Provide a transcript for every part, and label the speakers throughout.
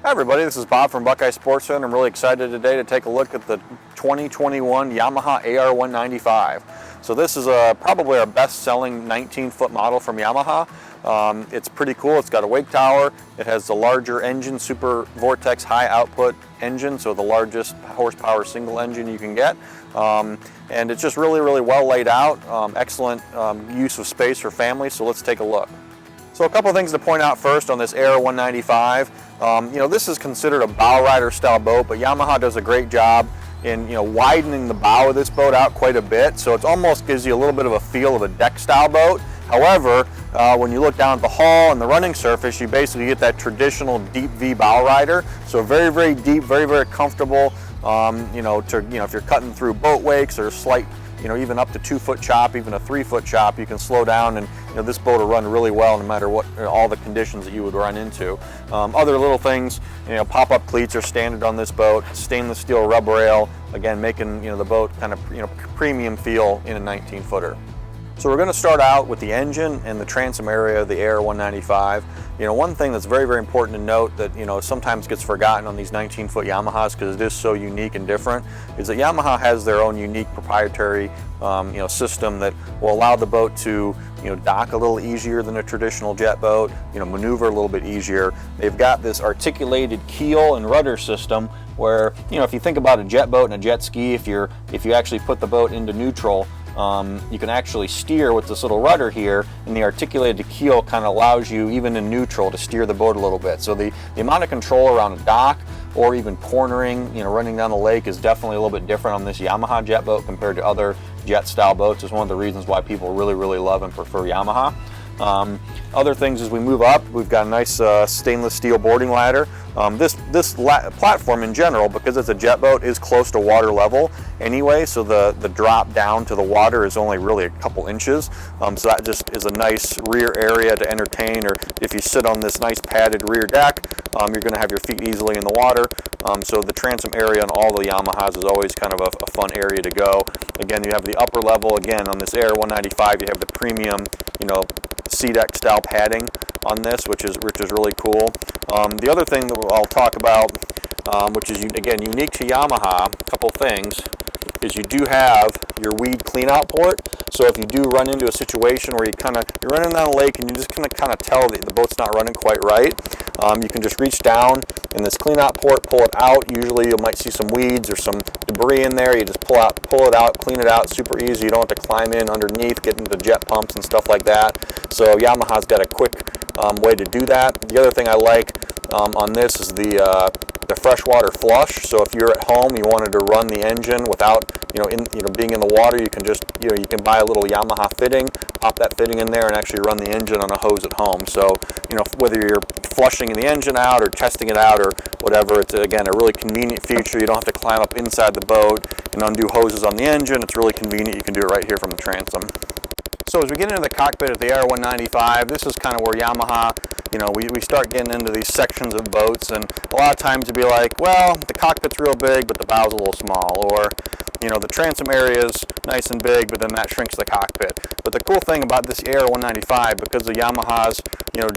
Speaker 1: Hi everybody, this is Bob from Buckeye Sports Center. I'm really excited today to take a look at the 2021 Yamaha AR195. So this is probably our best-selling 19-foot model from Yamaha. It's pretty cool. It's got a wake tower. It has the larger engine, Super Vortex high output engine, so the largest horsepower single engine you can get. And it's just really well laid out. Excellent use of space for families, so let's take a look. So a couple of things to point out first on this AR195. This is considered a bow rider style boat, but Yamaha does a great job in widening the bow of this boat out quite a bit, so it almost gives you a little bit of a feel of a deck style boat. However, when you look down at the hull and the running surface, you basically get that traditional deep V bow rider. So very deep, very comfortable. If you're cutting through boat wakes or slight, even up to 2-foot chop, even a 3-foot chop, you can slow down, and this boat will run really well no matter what all the conditions that you would run into. Other little things, pop-up cleats are standard on this boat. Stainless steel rub rail, again making the boat kind of premium feel in a 19-footer. So we're going to start out with the engine and the transom area of the AR195. One thing that's very important to note that sometimes gets forgotten on these 19-foot Yamahas, because it is so unique and different, is that Yamaha has their own unique proprietary system that will allow the boat to dock a little easier than a traditional jet boat, maneuver a little bit easier. They've got this articulated keel and rudder system where if you think about a jet boat and a jet ski, if you actually put the boat into neutral, you can actually steer with this little rudder here, and the articulated keel kind of allows you, even in neutral, to steer the boat a little bit. So the amount of control around a dock or even cornering, running down the lake is definitely a little bit different on this Yamaha jet boat compared to other jet style boats. It's one of the reasons why people really love and prefer Yamaha. Other things as we move up, we've got a nice stainless steel boarding ladder. This platform in general, because it's a jet boat, is close to water level anyway, so the drop down to the water is only really a couple inches. So that just is a nice rear area to entertain, or if you sit on this nice padded rear deck, you're going to have your feet easily in the water. So the transom area on all the Yamahas is always kind of a fun area to go. Again, you have the upper level. Again, on this AR195, you have the premium, C-deck style padding on this, which is really cool. The other thing that I'll talk about, which is again unique to Yamaha, a couple things, is you do have your weed cleanout port. So if you do run into a situation where you're running down a lake and you just kind of tell that the boat's not running quite right, you can just reach down in this cleanout port, pull it out. Usually you might see some weeds or some debris in there. You just pull it out, clean it out, super easy. You don't have to climb in underneath, get into jet pumps and stuff like that. So Yamaha's got a quick way to do that. The other thing I like on this is the Freshwater Flush. So if you're at home, you wanted to run the engine without being in the water, you can just you can buy a little Yamaha fitting, pop that fitting in there, and actually run the engine on a hose at home. So whether you're flushing the engine out or testing it out or whatever, it's again a really convenient feature. You don't have to climb up inside the boat and undo hoses on the engine. It's really convenient. You can do it right here from the transom. So as we get into the cockpit of the AR195, this is kind of where Yamaha, we start getting into these sections of boats, and a lot of times you'd be like, well, the cockpit's real big, but the bow's a little small, or the transom area is nice and big, but then that shrinks the cockpit. But the cool thing about this AR195, because of Yamaha's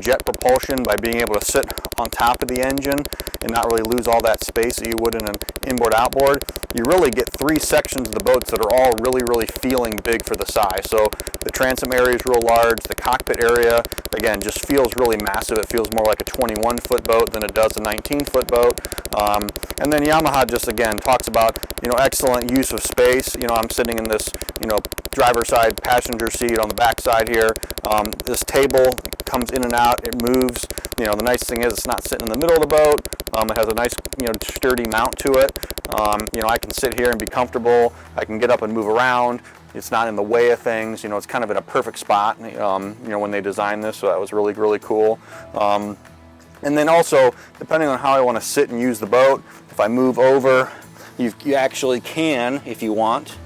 Speaker 1: jet propulsion, by being able to sit on top of the engine and not really lose all that space that you would in an inboard-outboard, you really get 3 sections of the boats that are all really feeling big for the size. So the transom area is real large. The cockpit area, again, just feels really massive. It feels more like a 21-foot boat than it does a 19-foot boat. And then Yamaha just, again, talks about, excellent use of space. I'm sitting in this, driver's side passenger seat on the back side here. This table comes in and out. It moves. The nice thing is it's not sitting in the middle of the boat. It has a nice, sturdy mount to it. I can sit here and be comfortable. I can get up and move around. It's not in the way of things. It's kind of in a perfect spot, when they designed this, so that was really cool. And then also, depending on how I want to sit and use the boat, if I move over, you actually can, if you want,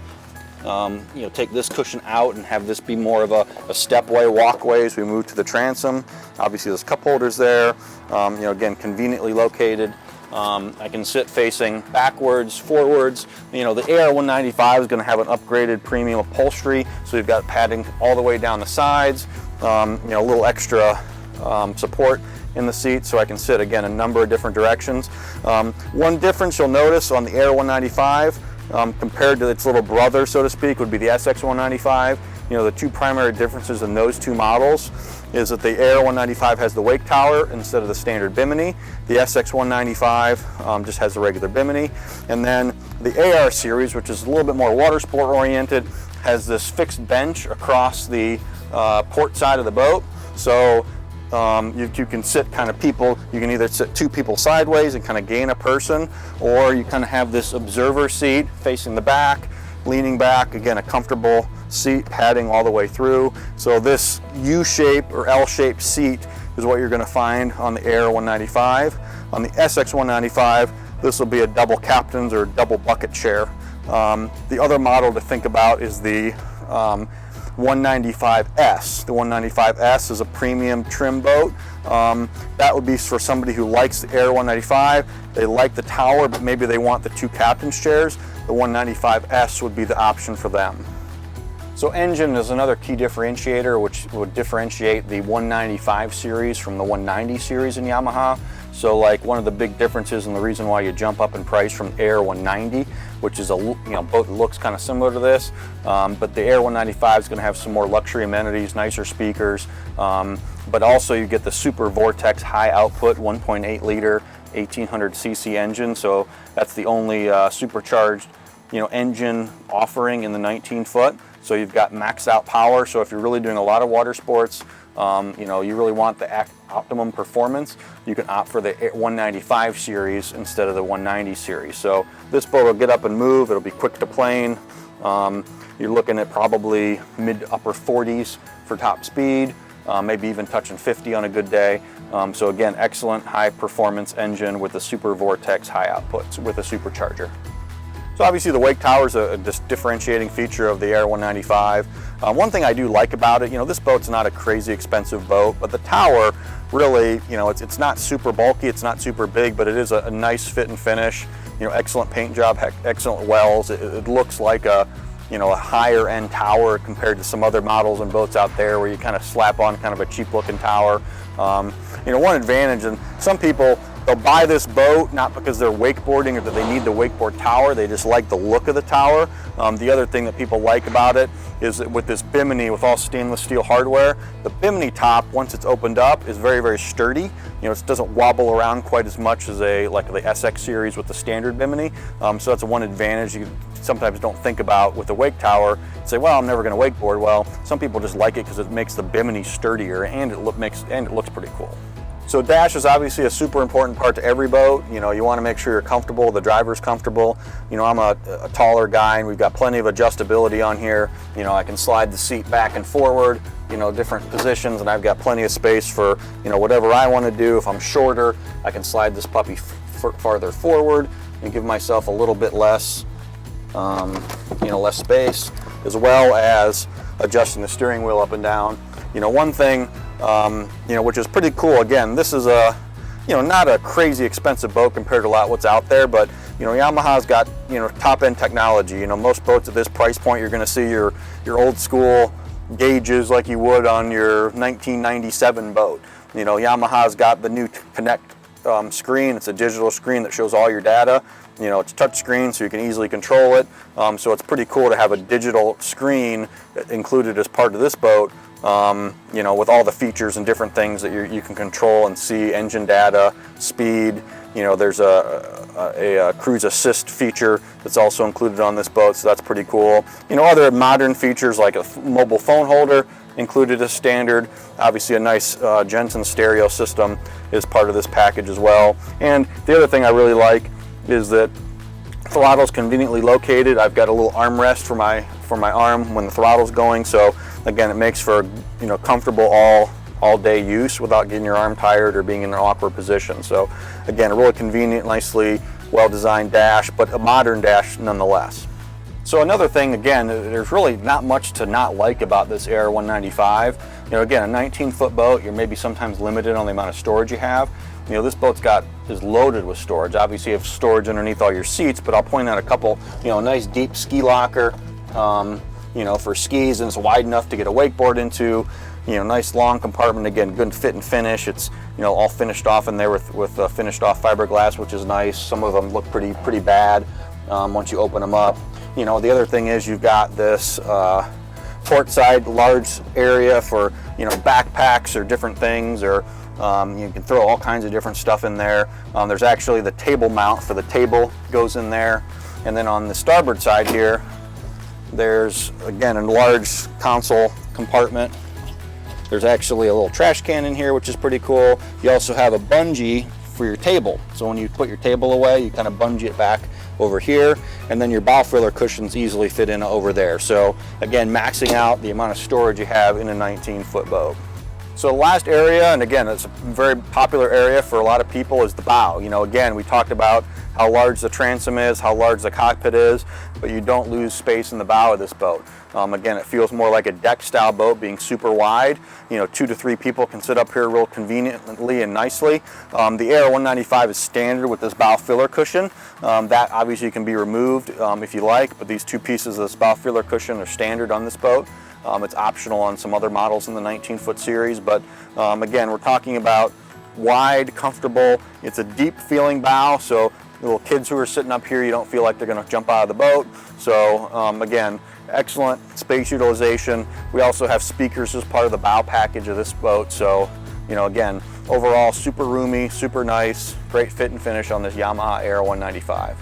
Speaker 1: take this cushion out and have this be more of a stepway, walkway as we move to the transom. Obviously there's cup holders there, again, conveniently located. I can sit facing backwards, forwards. The AR195 is going to have an upgraded premium upholstery, so you've got padding all the way down the sides. A little extra support in the seat, so I can sit, again, a number of different directions. One difference you'll notice on the AR195 compared to its little brother, so to speak, would be the SX195. You know, the two primary differences in those two models is that the AR195 has the wake tower instead of the standard bimini. The SX195 just has the regular bimini. And then the AR series, which is a little bit more water sport oriented, has this fixed bench across the port side of the boat. So you can sit kind of people, you can either sit two people sideways and kind of gain a person, or you kind of have this observer seat facing the back, leaning back, again, a comfortable seat, padding all the way through. So this U-shape or L-shaped seat is what you're going to find on the AR195. On the SX195, this will be a double captain's or double bucket chair. The other model to think about is the 195S. The 195S is a premium trim boat. That would be for somebody who likes the AR195. They like the tower, but maybe they want the two captain's chairs. The 195S would be the option for them. So engine is another key differentiator, which would differentiate the 195 series from the 190 series in Yamaha. So like one of the big differences and the reason why you jump up in price from AR190, which is a boat that looks kind of similar to this, but the AR195 is going to have some more luxury amenities, nicer speakers, but also you get the Super Vortex high output 1.8 liter 1800 cc engine. So that's the only supercharged engine offering in the 19 foot. So you've got maxed out power. So if you're really doing a lot of water sports, you really want the optimum performance, you can opt for the 195 series instead of the 190 series. So this boat will get up and move. It'll be quick to plane. You're looking at probably mid to upper 40s for top speed, maybe even touching 50 on a good day. So again, excellent high performance engine with the Super Vortex high outputs with a supercharger. So obviously the wake tower is a differentiating feature of the AR195. One thing I do like about it, this boat's not a crazy expensive boat, but the tower really, it's not super bulky, it's not super big, but it is a nice fit and finish. Excellent paint job, excellent wells. It looks like a higher end tower compared to some other models and boats out there where you kind of slap on kind of a cheap looking tower. One advantage, and some people, they'll buy this boat not because they're wakeboarding or that they need the wakeboard tower, they just like the look of the tower. The other thing that people like about it is that with this bimini, with all stainless steel hardware, the bimini top, once it's opened up, is very, very sturdy. It doesn't wobble around quite as much as like the SX series with the standard bimini. So that's one advantage you sometimes don't think about with the wake tower. Say, well, I'm never going to wakeboard. Well, some people just like it because it makes the bimini sturdier and it looks pretty cool. So dash is obviously a super important part to every boat. You want to make sure you're comfortable, the driver's comfortable. I'm a taller guy and we've got plenty of adjustability on here. I can slide the seat back and forward, different positions, and I've got plenty of space for, whatever I want to do. If I'm shorter, I can slide this puppy farther forward and give myself a little bit less, less space, as well as adjusting the steering wheel up and down. One thing, which is pretty cool. Again, this is not a crazy expensive boat compared to a lot what's out there, but Yamaha's got top end technology. Most boats at this price point, you're going to see your old school gauges like you would on your 1997 boat. Yamaha's got the new Connect screen. It's a digital screen that shows all your data. It's touch screen, so you can easily control it. So it's pretty cool to have a digital screen included as part of this boat. With all the features and different things that you can control and see, engine data, speed. There's a cruise assist feature that's also included on this boat, so that's pretty cool. Other modern features like a mobile phone holder included as standard. Obviously a nice Jensen stereo system is part of this package as well. And the other thing I really like is that throttle's conveniently located. I've got a little armrest for my arm when the throttle's going, so again, it makes for comfortable all day use without getting your arm tired or being in an awkward position. So again, a really convenient, nicely well-designed dash, but a modern dash nonetheless. So another thing, again, there's really not much to not like about this AR195. Again, a 19-foot boat, you're maybe sometimes limited on the amount of storage you have. This boat's is loaded with storage. Obviously, you have storage underneath all your seats, but I'll point out a couple. Nice deep ski locker. for skis, and it's wide enough to get a wakeboard into. Nice long compartment, again, good fit and finish. It's all finished off in there with finished off fiberglass, which is nice. Some of them look pretty bad once you open them up. The other thing is you've got this port side large area for backpacks or different things, or you can throw all kinds of different stuff in there. There's actually the table mount for the table goes in there, and then on the starboard side here, there's again a large console compartment. There's actually a little trash can in here, which is pretty cool. You also have a bungee for your table. So when you put your table away, you kind of bungee it back over here, and then your bow filler cushions easily fit in over there. So again, maxing out the amount of storage you have in a 19-foot boat. So the last area, and again, it's a very popular area for a lot of people, is the bow. Again, we talked about how large the transom is, how large the cockpit is, but you don't lose space in the bow of this boat. Again, it feels more like a deck style boat, being super wide. 2 to 3 people can sit up here real conveniently and nicely. The AR195 is standard with this bow filler cushion. That obviously can be removed if you like, but these 2 pieces of this bow filler cushion are standard on this boat. It's optional on some other models in the 19-foot series, but again, we're talking about wide, comfortable. It's a deep feeling bow, so little kids who are sitting up here, you don't feel like they're going to jump out of the boat. So again, excellent space utilization. We also have speakers as part of the bow package of this boat. So again, overall super roomy, super nice, great fit and finish on this Yamaha AR195.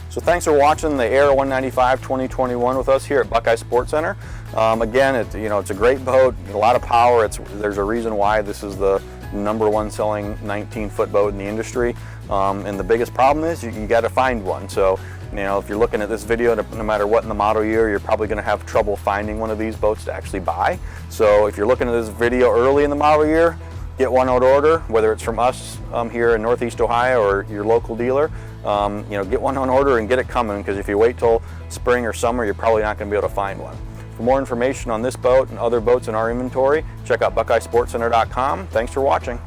Speaker 1: So thanks for watching the AR195 2021 with us here at Buckeye Sports Center. Again, it's a great boat, a lot of power. There's a reason why this is the #1 selling 19-foot boat in the industry. And the biggest problem is you got to find one. So if you're looking at this video, no matter what in the model year, you're probably going to have trouble finding one of these boats to actually buy. So if you're looking at this video early in the model year, get one on order, whether it's from us here in Northeast Ohio or your local dealer. Get one on order and get it coming, because if you wait till spring or summer, you're probably not going to be able to find one. For more information on this boat and other boats in our inventory, check out BuckeyeSportsCenter.com. Thanks for watching.